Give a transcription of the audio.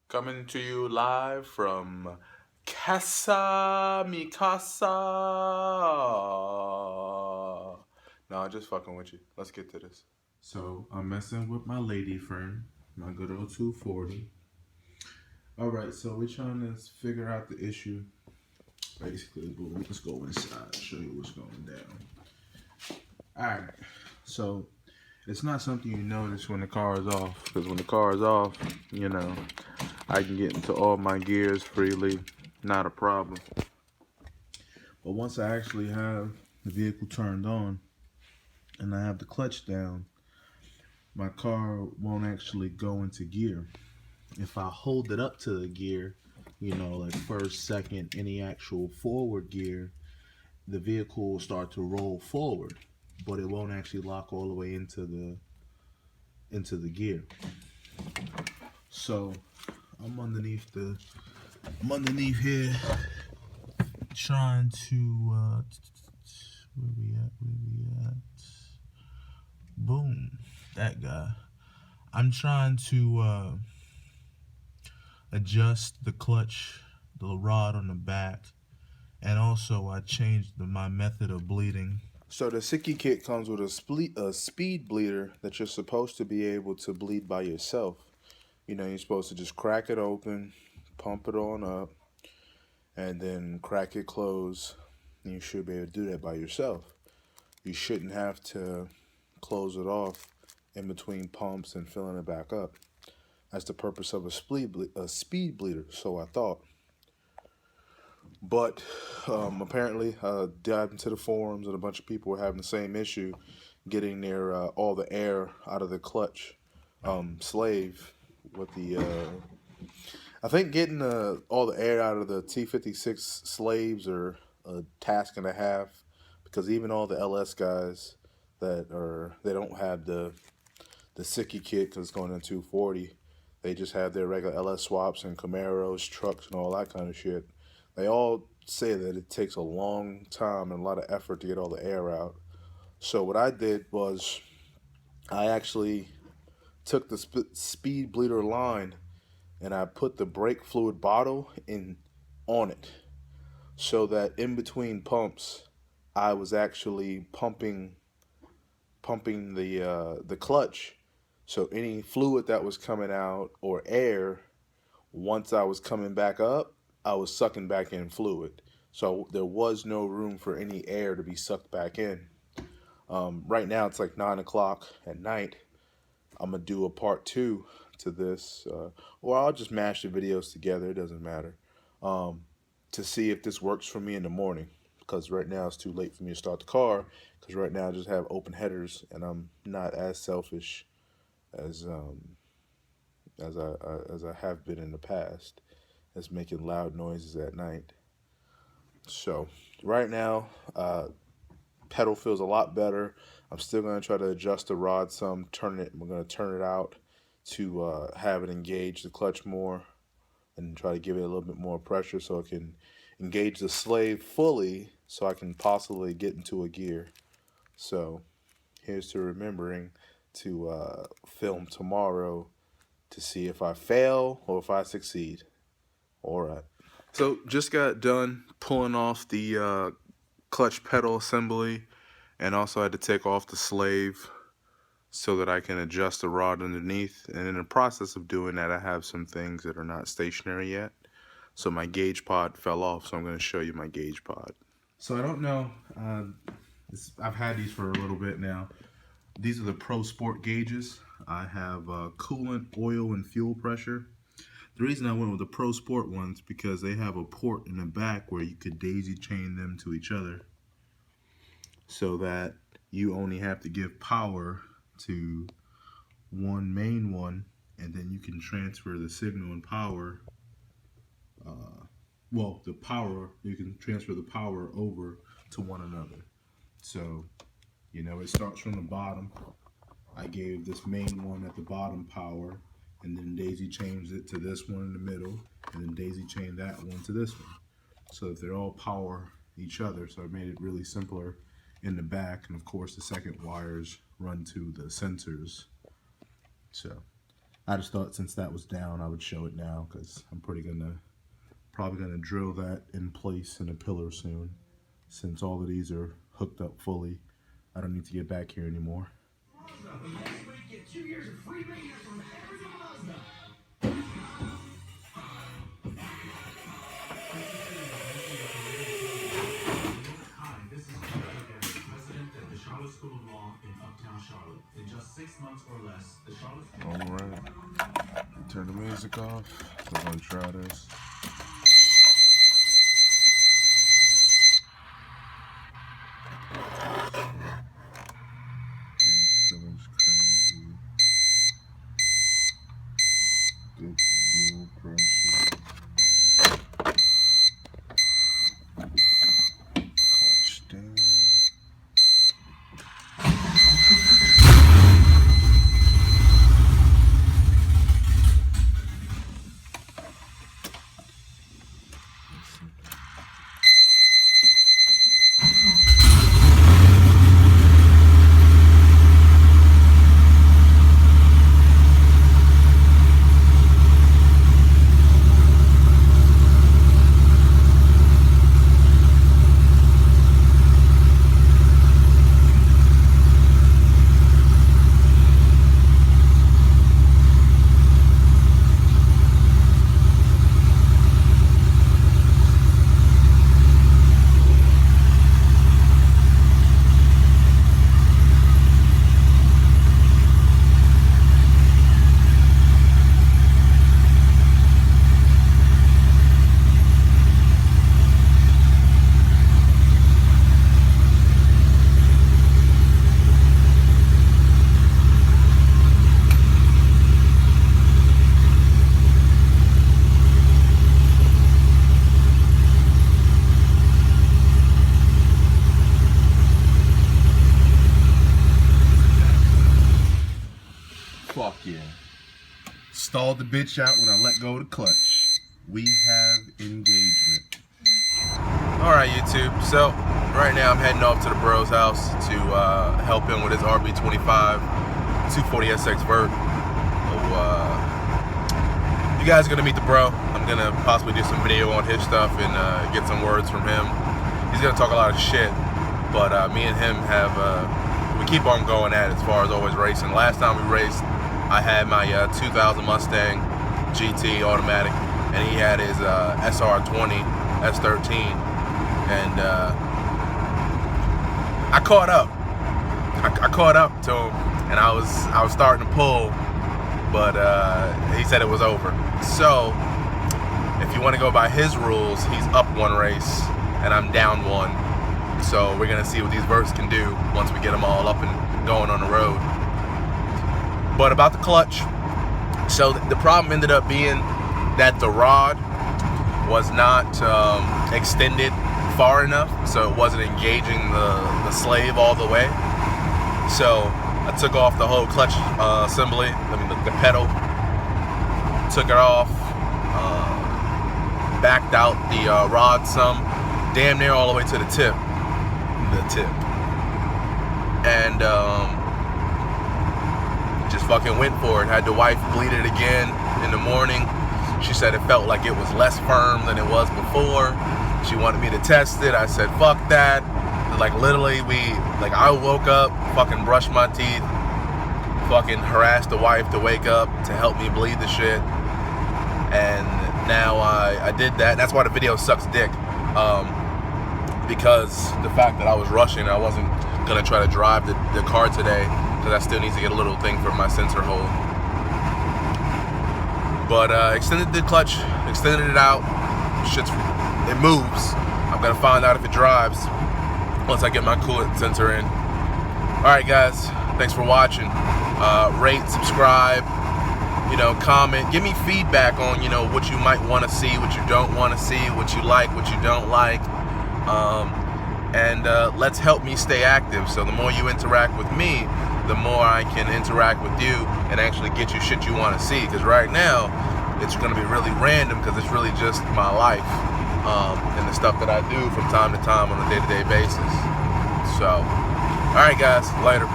Coming to you live from Casa Mikasa. No, just fucking with you. Let's get to this. So I'm messing with my lady friend, my good old 240. All right, so we're trying to figure out the issue. Basically, boom, let's go inside, show you what's going down. All right, so it's not something you notice when the car is off, because when the car is off, you know, I can get into all my gears freely, not a problem. But once I actually have the vehicle turned on and I have the clutch down, my car won't actually go into gear. If I hold it up to the gear, like first, second, any actual forward gear, the vehicle will start to roll forward, but it won't actually lock all the way into the gear. So I'm underneath here trying to where we at? Boom, that guy. I'm trying to adjust the clutch, the rod on the back, and also I changed my method of bleeding. So the Sikky kit comes with a speed bleeder that you're supposed to be able to bleed by yourself. You're supposed to just crack it open, pump it on up, and then crack it close. And you should be able to do that by yourself. You shouldn't have to close it off in between pumps and filling it back up. That's the purpose of a speed bleeder, so I thought. But apparently, dived into the forums, and a bunch of people were having the same issue, getting their all the air out of the clutch slave with the. I think getting all the air out of the T56 slaves are a task and a half, because even all the LS guys they don't have the Sikky kit because it's going in 240. They just have their regular LS swaps and Camaros, trucks, and all that kind of shit. They all say that it takes a long time and a lot of effort to get all the air out. So what I did was I actually took the speed bleeder line and I put the brake fluid bottle in on it, so that in between pumps I was actually pumping the clutch. So any fluid that was coming out or air, once I was coming back up, I was sucking back in fluid. So there was no room for any air to be sucked back in. Right now it's like 9 o'clock at night. I'm gonna do a part two to this, or I'll just mash the videos together. It doesn't matter. Um, to see if this works for me in the morning, because right now it's too late for me to start the car. Because right now I just have open headers, and I'm not as selfish as I have been in the past, as making loud noises at night. So right now, pedal feels a lot better. I'm still gonna try to adjust the rod some, turn it. We're gonna turn it out to have it engage the clutch more, and try to give it a little bit more pressure so it can engage the slave fully, so I can possibly get into a gear. So here's to remembering to film tomorrow to see if I fail or if I succeed. All right. So just got done pulling off the clutch pedal assembly, and also had to take off the slave so that I can adjust the rod underneath. And in the process of doing that, I have some things that are not stationary yet. So my gauge pod fell off, so I'm going to show you my gauge pod. So I don't know, I've had these for a little bit now. These are the Pro Sport gauges. I have coolant, oil, and fuel pressure. The reason I went with the Pro Sport ones because they have a port in the back where you could daisy chain them to each other, so that you only have to give power to one main one, and then you can transfer the signal and power. The power, you can transfer the power over to one another. So, it starts from the bottom. I gave this main one at the bottom power, and then daisy chains it to this one in the middle, and then daisy chained that one to this one. So that they're all power each other. So I made it really simpler in the back, and of course the second wires run to the sensors. So I just thought since that was down, I would show it now because I'm probably gonna drill that in place in a pillar soon. Since all of these are hooked up fully, I don't need to get back here anymore. Get 2 years of free maintenance from Mazda. Hi, this is president of the Charlotte School of Law in Uptown Charlotte. In just 6 months or less, the Charlotte. All right, turn the music off. We're gonna try this. Crazy. Good fuel pressure. Clutch down. Fuck yeah. Stalled the bitch out when I let go of the clutch. We have engagement. Alright, YouTube. So, right now I'm heading off to the bro's house to help him with his RB25 240SX vert. So, you guys are going to meet the bro. I'm going to possibly do some video on his stuff and get some words from him. He's going to talk a lot of shit, but me and him have, we keep on going at it as far as always racing. Last time we raced, I had my 2000 Mustang GT automatic, and he had his SR20 S13, and I caught up. I caught up to him, and I was starting to pull, but he said it was over. So if you want to go by his rules, he's up one race, and I'm down one. So we're gonna see what these verts can do once we get them all up and going on the road. But about the clutch, so the problem ended up being that the rod was not extended far enough, so it wasn't engaging the slave all the way. So I took off the whole clutch assembly, the pedal, took it off, backed out the rod some, damn near all the way to the tip, and just fucking went for it. Had the wife bleed it again in the morning. She said it felt like it was less firm than it was before. She wanted me to test it. I said, fuck that. Like literally I woke up, fucking brushed my teeth, fucking harassed the wife to wake up to help me bleed the shit. And now I did that. That's why the video sucks dick. Because the fact that I was rushing, I wasn't gonna try to drive the car today, because I still need to get a little thing for my sensor hole. But extended the clutch, extended it out. It moves. I'm gonna find out if it drives once I get my coolant sensor in. Alright guys, thanks for watching. Rate, subscribe, comment, give me feedback on what you might want to see, what you don't want to see, what you like, what you don't like. And let's help me stay active. So the more you interact with me, the more I can interact with you and actually get you shit you want to see. Because right now, it's going to be really random, because it's really just my life and the stuff that I do from time to time on a day-to-day basis. So, alright guys, later.